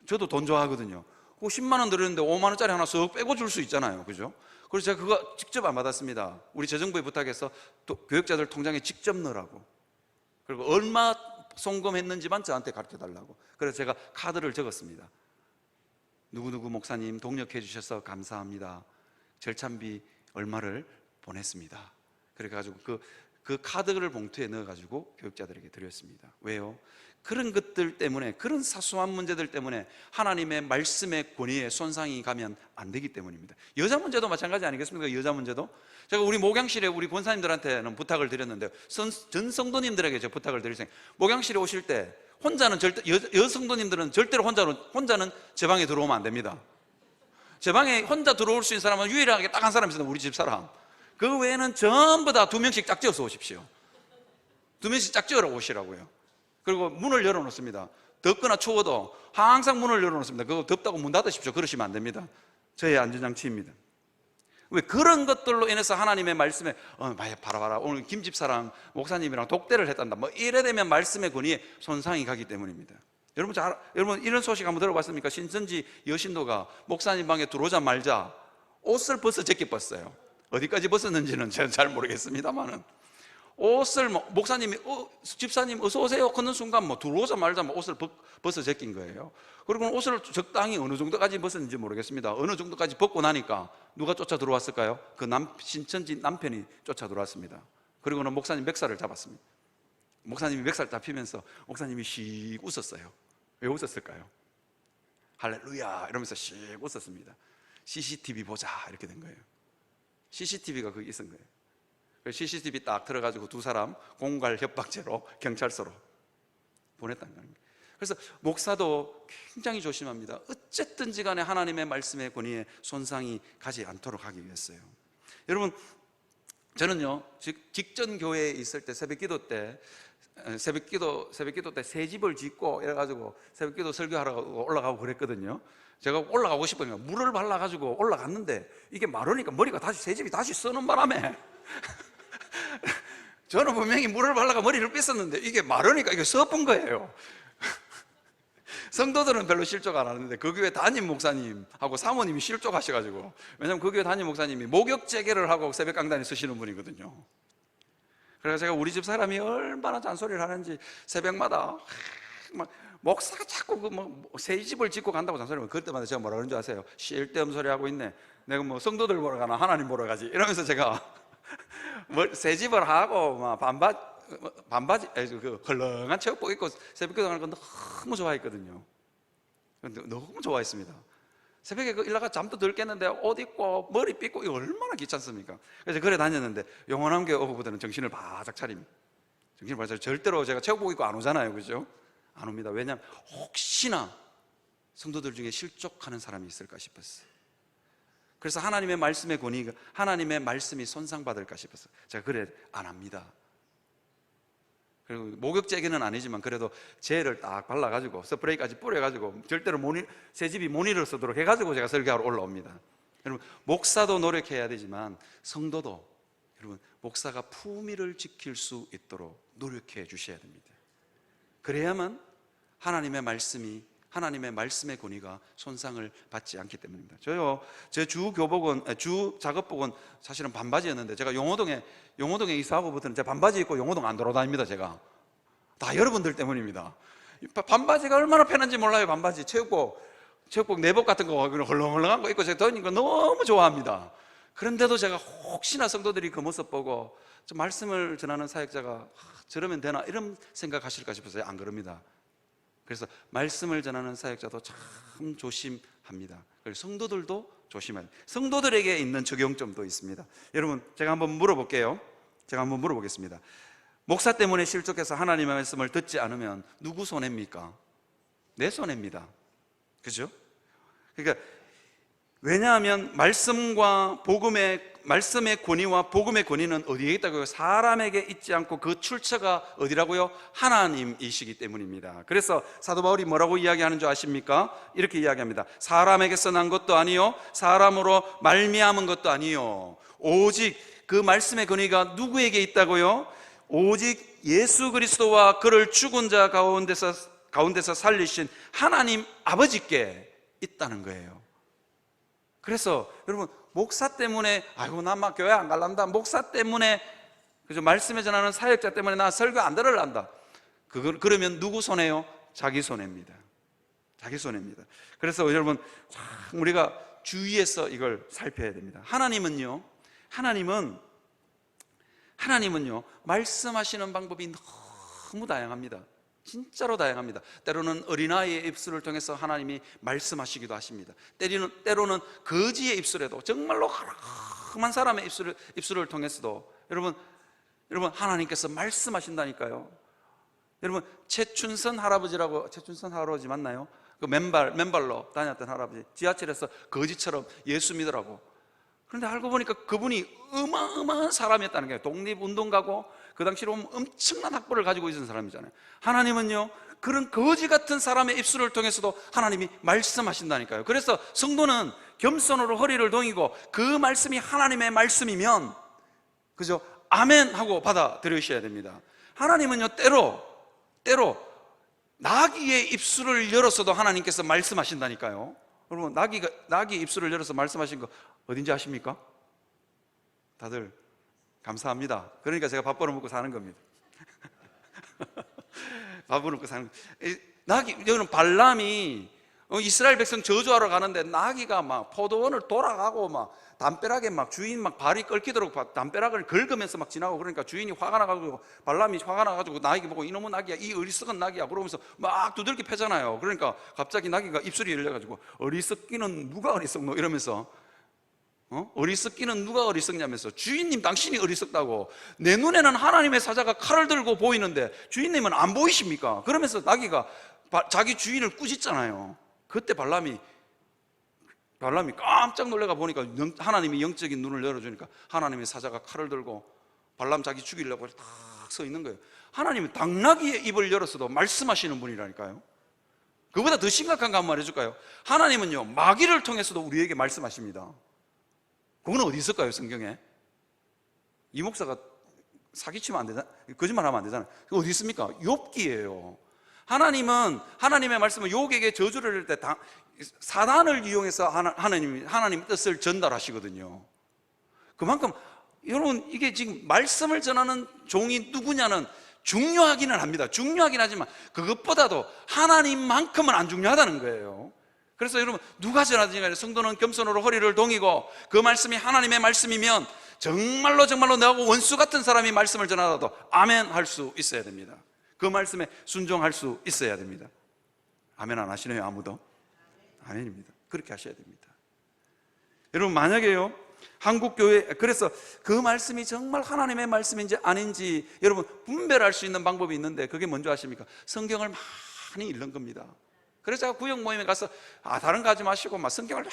저도 돈 좋아하거든요. 그 10만 원 들었는데 5만 원짜리 하나 쓱 빼고 줄 수 있잖아요, 그죠? 그래서 제가 그거 직접 안 받았습니다. 우리 재정부에 부탁해서 교육자들 통장에 직접 넣으라고, 그리고 얼마 송금했는지만 저한테 가르쳐 달라고. 그래서 제가 카드를 적었습니다. 누구누구 목사님 동력해 주셔서 감사합니다. 절찬비 얼마를 보냈습니다. 그래가지고 그 카드를 봉투에 넣어가지고 교육자들에게 드렸습니다. 왜요? 그런 것들 때문에, 그런 사소한 문제들 때문에 하나님의 말씀의 권위에 손상이 가면 안 되기 때문입니다. 여자 문제도 마찬가지 아니겠습니까? 여자 문제도 제가 우리 목양실에 우리 권사님들한테는 부탁을 드렸는데, 전 성도님들에게 제가 부탁을 드릴 생각. 목양실에 오실 때 혼자는 여성도님들은 절대로 혼자는 제 방에 들어오면 안 됩니다. 제 방에 혼자 들어올 수 있는 사람은 유일하게 딱 한 사람 있습니다. 우리 집사람. 그 외에는 전부 다 2명씩 짝지어서 오십시오. 2명씩 짝지어서 오시라고요. 그리고 문을 열어놓습니다. 덥거나 추워도 항상 문을 열어놓습니다. 그거 덥다고 문 닫으십시오. 그러시면 안 됩니다. 저의 안전장치입니다. 왜? 그런 것들로 인해서 하나님의 말씀에 봐라 오늘 김집사랑 목사님이랑 독대를 했단다, 뭐 이래 되면 말씀의 권위에 손상이 가기 때문입니다. 여러분 이런 소식 한번 들어봤습니까? 신천지 여신도가 목사님 방에 들어오자마자 옷을 벗어 제끼 벗어요. 어디까지 벗었는지는 제가 잘 모르겠습니다만은 옷을 목사님이 집사님 어서 오세요 그런 순간 들어오자마자 옷을 벗어 제낀 거예요. 그리고 옷을 적당히 어느 정도까지 벗었는지 모르겠습니다. 어느 정도까지 벗고 나니까 누가 쫓아 들어왔을까요? 신천지 남편이 쫓아 들어왔습니다. 그리고는 목사님 멱살을 잡았습니다. 목사님이 멱살 잡히면서 목사님이 씩 웃었어요. 왜 웃었을까요? 할렐루야 이러면서 씩 웃었습니다. CCTV 보자 이렇게 된 거예요. CCTV가 거기 있은 거예요. CCTV 딱 들어가지고 두 사람 공갈 협박죄로 경찰서로 보냈다는 겁니다. 그래서 목사도 굉장히 조심합니다. 어쨌든지 간에 하나님의 말씀의 권위에 손상이 가지 않도록 하기 위해서요. 여러분, 저는요 직전 교회에 있을 때 새벽기도 때 새 집을 짓고 이래가지고 새벽기도 설교하러 올라가고 그랬거든요. 제가 올라가고 싶으면 물을 발라가지고 올라갔는데 이게 마르니까 머리가 새 집이 다시 쓰는 바람에 저는 분명히 물을 발라가 머리를 빗었는데 이게 마르니까 이게 서쁜 거예요. 성도들은 별로 실족 안 하는데 그 교회 담임 목사님하고 사모님이 실족하셔가지고, 왜냐면 그 교회 담임 목사님이 목욕 재개를 하고 새벽 강단에 쓰시는 분이거든요. 그래서 제가 우리 집 사람이 얼마나 잔소리를 하는지 새벽마다 막 목사가 자꾸 새 집을 짓고 간다고 잔소리하면 그럴 때마다 제가 뭐라 그러는 줄 아세요? 쓸데없는 소리 하고 있네. 내가 뭐 성도들 보러 가나 하나님 보러 가지 이러면서 제가 새 집을 하고 막 반바지 그 헐렁한 체육복 입고 새벽 기도하는 건 너무 좋아했거든요. 너무 좋아했습니다. 새벽에 그 일나가 잠도 덜 깼는데 옷 입고 머리 빗고 이거 얼마나 귀찮습니까? 그래서 그래 다녔는데 영원함교회 오후부터는 정신을 바짝 차립니다. 정신을 바짝 차립니다. 절대로 제가 체육복 입고 안 오잖아요, 그죠? 안 옵니다. 왜냐하면 혹시나 성도들 중에 실족하는 사람이 있을까 싶었어요. 그래서 하나님의 말씀의 권위가, 하나님의 말씀이 손상받을까 싶었어요. 제가 그래 안 합니다. 그리고 목욕제기는 아니지만 그래도 젤을 딱 발라가지고 스프레이까지 뿌려가지고 절대로 새 집이 못 일어서도록 해가지고 제가 설교하러 올라옵니다. 여러분, 목사도 노력해야 되지만 성도도, 여러분, 목사가 품위를 지킬 수 있도록 노력해 주셔야 됩니다. 그래야만 하나님의 말씀의 권위가 손상을 받지 않기 때문입니다. 제 주 작업복은 사실은 반바지였는데, 제가 용호동에 이사하고부터는 제가 반바지 입고 용호동 안 돌아다닙니다. 제가 다 여러분들 때문입니다. 반바지가 얼마나 편한지 몰라요. 반바지, 체육복 내복 같은 거 헐렁헐렁한 거 입고 제가 더우니까 너무 좋아합니다. 그런데도 제가 혹시나 성도들이 그 모습 보고 좀 말씀을 전하는 사역자가 저러면 되나 이런 생각하실까 싶어서 안 그럽니다. 그래서 말씀을 전하는 사역자도 참 조심합니다. 그래서 성도들도 조심해야 돼요. 성도들에게 있는 적용점도 있습니다. 여러분, 제가 한번 물어보겠습니다. 목사 때문에 실족해서 하나님의 말씀을 듣지 않으면 누구 손해입니까? 내 손해입니다. 그죠? 그러니까 왜냐하면 말씀의 권위와 복음의 권위는 어디에 있다고요? 사람에게 있지 않고 그 출처가 어디라고요? 하나님이시기 때문입니다. 그래서 사도 바울이 뭐라고 이야기하는 줄 아십니까? 이렇게 이야기합니다. 사람에게서 난 것도 아니요, 사람으로 말미암은 것도 아니요, 오직 그 말씀의 권위가 누구에게 있다고요? 오직 예수 그리스도와 그를 죽은 자 가운데서 살리신 하나님 아버지께 있다는 거예요. 그래서 여러분, 목사 때문에 아이고 나 막 교회 안 갈란다, 목사 때문에, 그죠, 말씀에 전하는 사역자 때문에 나 설교 안 들을란다, 그러면 누구 손해요? 자기 손해입니다. 자기 손해입니다. 그래서 여러분, 참 우리가 주의해서 이걸 살펴야 됩니다. 하나님은요 말씀하시는 방법이 너무 다양합니다. 진짜로 다양합니다. 때로는 어린아이의 입술을 통해서 하나님이 말씀하시기도 하십니다. 때로는 거지의 입술에도, 정말로 험한 사람의 입술을 통해서도 여러분 하나님께서 말씀하신다니까요. 여러분, 최춘선 할아버지 맞나요? 그 맨발로 다녔던 할아버지, 지하철에서 거지처럼 예수 믿으라고. 그런데 알고 보니까 그분이 어마어마한 사람이었다는 거예요. 독립운동가고 그 당시로 보면 엄청난 학벌을 가지고 있는 사람이잖아요. 하나님은요, 그런 거지 같은 사람의 입술을 통해서도 하나님이 말씀하신다니까요. 그래서 성도는 겸손으로 허리를 동이고 그 말씀이 하나님의 말씀이면, 그죠, 아멘 하고 받아들이셔야 됩니다. 하나님은요, 때로 나귀의 입술을 열었어도 하나님께서 말씀하신다니까요. 여러분, 나귀 입술을 열어서 말씀하신 거 어딘지 아십니까? 다들 감사합니다. 그러니까 제가 밥 벌어 먹고 사는 겁니다. 밥 벌어 먹고 사는 나귀, 여기는 발람이 이스라엘 백성 저주하러 가는데 나귀가 막 포도원을 돌아가고 막 담벼락에 막 주인 막 발이 끓기도록 담벼락을 긁으면서 막 지나고, 그러니까 주인이 화가 나가지고, 발람이 화가 나가지고 나귀 보고 이놈의 나귀야, 이 어리석은 나귀야 그러면서 막 두들겨 패잖아요. 그러니까 갑자기 나귀가 입술이 열려가지고 어리석기는 누가 어리석노 이러면서, 어리석기는 누가 어리석냐면서, 주인님 당신이 어리석다고, 내 눈에는 하나님의 사자가 칼을 들고 보이는데 주인님은 안 보이십니까? 그러면서 나귀가 자기 주인을 꾸짖잖아요. 그때 발람이 깜짝 놀래가 보니까 하나님이 영적인 눈을 열어주니까 하나님의 사자가 칼을 들고 발람 자기 죽이려고 딱 서 있는 거예요. 하나님은 당나귀의 입을 열었어도 말씀하시는 분이라니까요. 그보다 더 심각한 거 한번 말해줄까요? 하나님은요, 마귀를 통해서도 우리에게 말씀하십니다. 그건 어디 있을까요, 성경에? 이 목사가 사기치면 안 되잖아. 거짓말하면 안 되잖아요. 그거 어디 있습니까? 욥기예요. 하나님은 하나님의 말씀을 욥에게 저주를 할 때 사단을 이용해서 하나님 뜻을 전달하시거든요. 그만큼 여러분, 이게 지금 말씀을 전하는 종이 누구냐는 중요하기는 합니다. 중요하긴 하지만 그것보다도 하나님만큼은 안 중요하다는 거예요. 그래서 여러분, 누가 전하든지 간에 성도는 겸손으로 허리를 동이고 그 말씀이 하나님의 말씀이면 정말로 나하고 원수 같은 사람이 말씀을 전하더라도 아멘 할 수 있어야 됩니다. 그 말씀에 순종할 수 있어야 됩니다. 아멘 안 하시네요, 아무도? 아멘입니다. 그렇게 하셔야 됩니다. 여러분, 만약에요, 한국교회, 그래서 그 말씀이 정말 하나님의 말씀인지 아닌지 여러분 분별할 수 있는 방법이 있는데, 그게 뭔지 아십니까? 성경을 많이 읽는 겁니다. 그래서 제가 구역 모임에 가서 다른 거 하지 마시고 막 성경을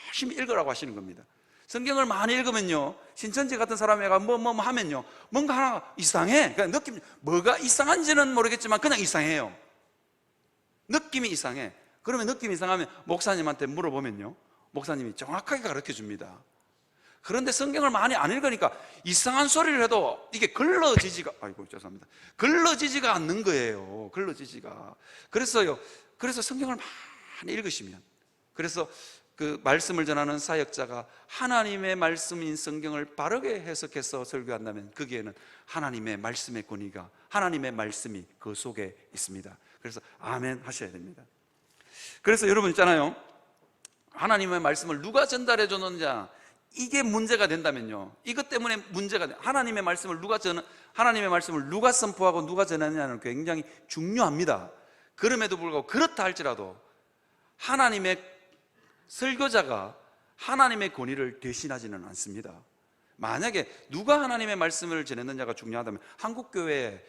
열심히 읽으라고 하시는 겁니다. 성경을 많이 읽으면요, 신천지 같은 사람이가 뭐 하면요, 뭔가 하나 이상해. 그러니까 느낌, 뭐가 이상한지는 모르겠지만 그냥 이상해요. 느낌이 이상해. 그러면 느낌이 이상하면 목사님한테 물어보면요, 목사님이 정확하게 가르쳐 줍니다. 그런데 성경을 많이 안 읽으니까 이상한 소리를 해도 이게 걸러지지가 않는 거예요. 그래서 성경을 많이 읽으시면, 그래서 그 말씀을 전하는 사역자가 하나님의 말씀인 성경을 바르게 해석해서 설교한다면 거기에는 하나님의 말씀의 권위가, 하나님의 말씀이 그 속에 있습니다. 그래서 아멘 하셔야 됩니다. 그래서 여러분 있잖아요, 하나님의 말씀을 누가 전달해 줬느냐, 이게 문제가 된다면요, 이것 때문에 문제가 돼. 하나님의 말씀을 누가 선포하고 누가 전하느냐는 굉장히 중요합니다. 그럼에도 불구하고 그렇다 할지라도 하나님의 설교자가 하나님의 권위를 대신하지는 않습니다. 만약에 누가 하나님의 말씀을 전했느냐가 중요하다면 한국교회에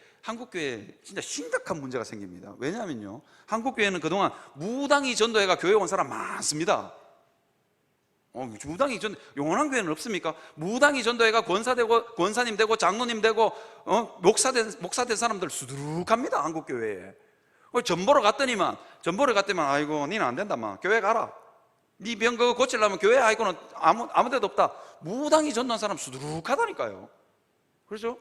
진짜 심각한 문제가 생깁니다. 왜냐하면요, 한국교회는 그동안 무당이 전도회가 교회 온 사람 많습니다. 무당이 영원한 교회는 없습니까? 무당이 전도회가 권사님 되고 장로님 되고 목사 된 사람들 수두룩합니다. 한국교회에. 전보러 갔더니만 아이고 니는 안 된다, 마 교회 가라. 니 병 그거 고치려면 교회 아이고는 아무 데도 없다. 무당이 전도한 사람 수두룩하다니까요. 그렇죠?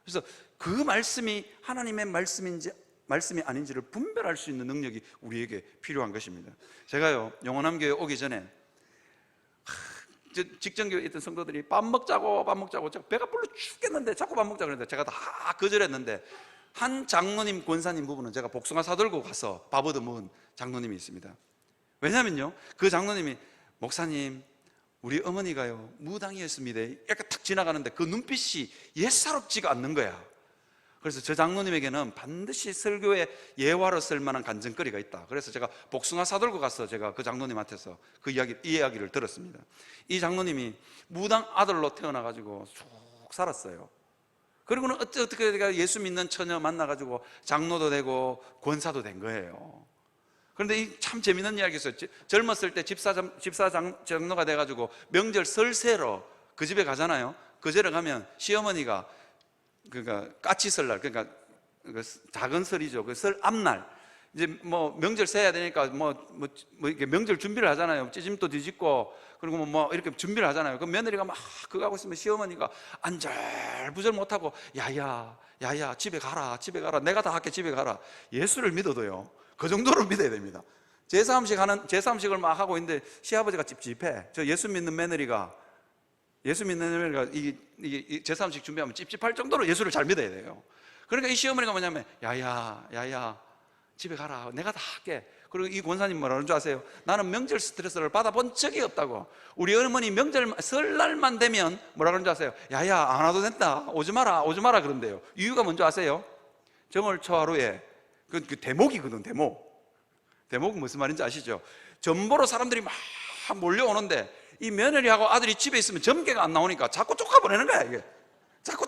그래서 그 말씀이 하나님의 말씀이 아닌지를 분별할 수 있는 능력이 우리에게 필요한 것입니다. 제가요, 영원한 교회 오기 전에 직전교회에 있던 성도들이 밥 먹자고 제가 배가 불러 죽겠는데 자꾸 밥 먹자고 그랬는데 제가 다 거절했는데, 한 장로님 권사님 부부는 제가 복숭아 사들고 가서 밥 얻어 먹은 장로님이 있습니다. 왜냐면요, 그 장로님이 목사님, 우리 어머니가요 무당이었습니다 이렇게 탁 지나가는데 그 눈빛이 예사롭지가 않는 거야. 그래서 저 장로님에게는 반드시 설교에 예화로 쓸 만한 간증거리가 있다. 그래서 제가 복숭아 사들고 가서 제가 그 장로님한테서 이 이야기를 들었습니다. 이 장로님이 무당 아들로 태어나가지고 쭉 살았어요. 그리고는 어떻게 내가 예수 믿는 처녀 만나가지고 장로도 되고 권사도 된 거예요. 그런데 이 참 재밌는 이야기 있어요. 젊었을 때 집사 장로가 돼가지고 명절 설 세러 그 집에 가잖아요. 그 집에 가면 시어머니가 그러니까 까치설날, 그러니까 작은 설이죠. 그 설 앞날 이제 뭐 명절 세야 되니까 이렇게 명절 준비를 하잖아요. 찌짐도 뒤집고 그리고 뭐 이렇게 준비를 하잖아요. 그 며느리가 막 그거 하고 있으면 시어머니가 안절부절 못하고 야야 집에 가라 내가 다 할게 집에 가라. 예수를 믿어도요 그 정도로 믿어야 됩니다. 제사음식을 막 하고 있는데 시아버지가 찝찝해. 저 예수 믿는 며느리가 이 제사음식 준비하면 찝찝할 정도로 예수를 잘 믿어야 돼요. 그러니까 이 시어머니가 뭐냐면 야야 집에 가라 내가 다 할게. 그리고 이 권사님 뭐라는 줄 아세요? 나는 명절 스트레스를 받아본 적이 없다고. 우리 어머니 설날만 되면 뭐라 그러는 줄 아세요? 야야 안 와도 된다, 오지 마라 그런대요. 이유가 뭔지 아세요? 정월 초하루에 그 대목이거든. 대목은 무슨 말인지 아시죠? 전보로 사람들이 막 몰려오는데 이 며느리하고 아들이 집에 있으면 점괘가 안 나오니까 자꾸 쫓아보내는 거야. 이게 자꾸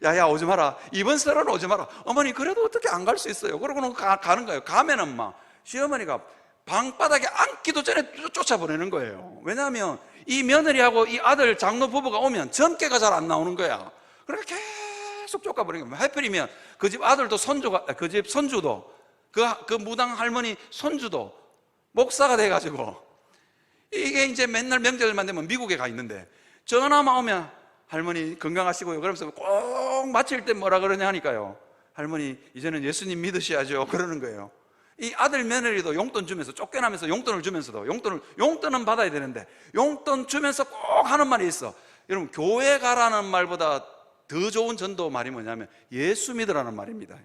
야야 오지 마라, 이번 설은 오지 마라. 어머니 그래도 어떻게 안 갈 수 있어요? 그러고는 가는 거예요. 가면은 막 시어머니가 방바닥에 앉기도 전에 쫓아보내는 거예요. 왜냐하면 이 며느리하고 이 아들 장로 부부가 오면 점괘가 잘 안 나오는 거야. 그러니까 계속 쫓아보내는 거예요. 하필이면 그 집 아들도 그 집 손주도 그 무당 할머니 손주도 목사가 돼가지고 이게 이제 맨날 명절만 되면 미국에 가 있는데 전화만 오면 할머니 건강하시고요. 그러면서 꼭 마칠 때 뭐라 그러냐 하니까요. 할머니 이제는 예수님 믿으셔야죠. 그러는 거예요. 이 아들 며느리도 용돈 주면서 쫓겨나면서 용돈을 주면서도 용돈은 받아야 되는데 용돈 주면서 꼭 하는 말이 있어. 여러분 교회 가라는 말보다 더 좋은 전도 말이 뭐냐면 예수 믿으라는 말입니다.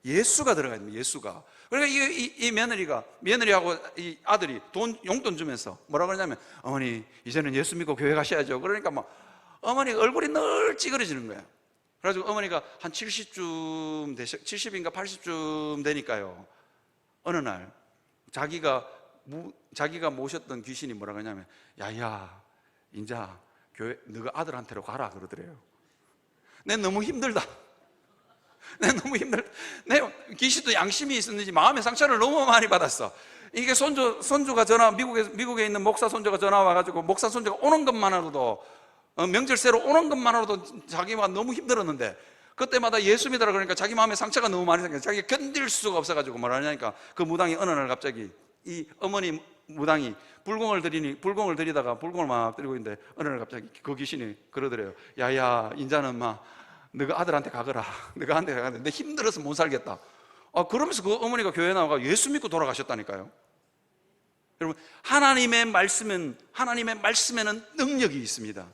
예수가 들어가야 됩니다. 예수가. 그러니까 이 며느리하고 이 아들이 용돈 주면서 뭐라 그러냐면 어머니 이제는 예수 믿고 교회 가셔야죠. 그러니까 막 어머니 얼굴이 늘 찌그러지는 거야. 그래가지고 어머니가 한 70인가 80쯤 되니까요. 어느 날 자기가 모셨던 귀신이 뭐라 그러냐면 야야 인자 교회 너가 아들한테로 가라 그러더래요. 내 너무 힘들다. 내 귀신도 양심이 있었는지 마음의 상처를 너무 많이 받았어. 이게 손주가 미국에 있는 목사 손주가 전화 와가지고 목사 손주가 오는 것만으로도 명절새로 오는 것만으로도 자기가 너무 힘들었는데 그때마다 예수 믿으라 그러니까 자기 마음에 상처가 너무 많이 생겨서 자기가 견딜 수가 없어가지고 뭐라 하냐니까 그 무당이 어느 날 갑자기 이 어머니 무당이 불공을 들이다가 불공을 막 들이고 있는데 어느 날 갑자기 그 귀신이 그러더래요. 야야 인자는 막 너가 아들한테 가거라. 너가 아들한테 가는데 내 힘들어서 못 살겠다. 그러면서 그 어머니가 교회 나와가 예수 믿고 돌아가셨다니까요. 여러분 하나님의 말씀에는 능력이 있습니다.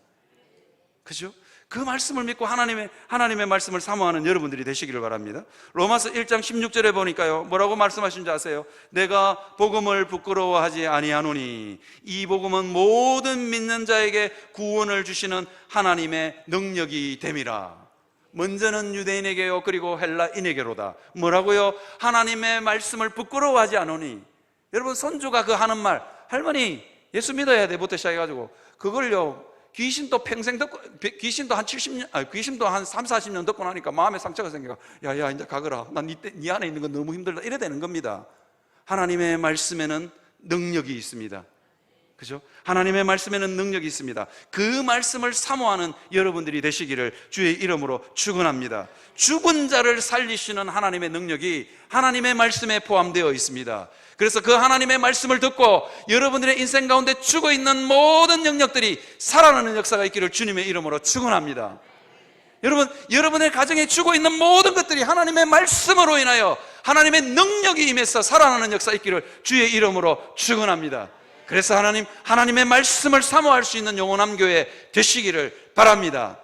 그죠? 그 말씀을 믿고 하나님의 말씀을 사모하는 여러분들이 되시기를 바랍니다. 로마서 1장 16절에 보니까요 뭐라고 말씀하신 줄 아세요? 내가 복음을 부끄러워하지 아니하노니 이 복음은 모든 믿는 자에게 구원을 주시는 하나님의 능력이 됨이라. 먼저는 유대인에게요 그리고 헬라인에게로다. 뭐라고요? 하나님의 말씀을 부끄러워하지 않으니. 여러분 손주가 그 하는 말 할머니 예수 믿어야 돼 부터 시작해가지고 그걸요 귀신도 평생 듣고 귀신도 한 3, 40년 듣고 나니까 마음에 상처가 생겨. 야야 이제 가거라. 난 네 안에 있는 건 너무 힘들다. 이래 되는 겁니다. 하나님의 말씀에는 능력이 있습니다. 그죠? 하나님의 말씀에는 능력이 있습니다. 그 말씀을 사모하는 여러분들이 되시기를 주의 이름으로 축원합니다. 죽은 자를 살리시는 하나님의 능력이 하나님의 말씀에 포함되어 있습니다. 그래서 그 하나님의 말씀을 듣고 여러분들의 인생 가운데 죽어있는 모든 영역들이 살아나는 역사가 있기를 주님의 이름으로 축원합니다. 여러분의 가정에 죽어있는 모든 것들이 하나님의 말씀으로 인하여 하나님의 능력이 임해서 살아나는 역사 있기를 주의 이름으로 축원합니다. 그래서 하나님의 말씀을 사모할 수 있는 영원한 교회 되시기를 바랍니다.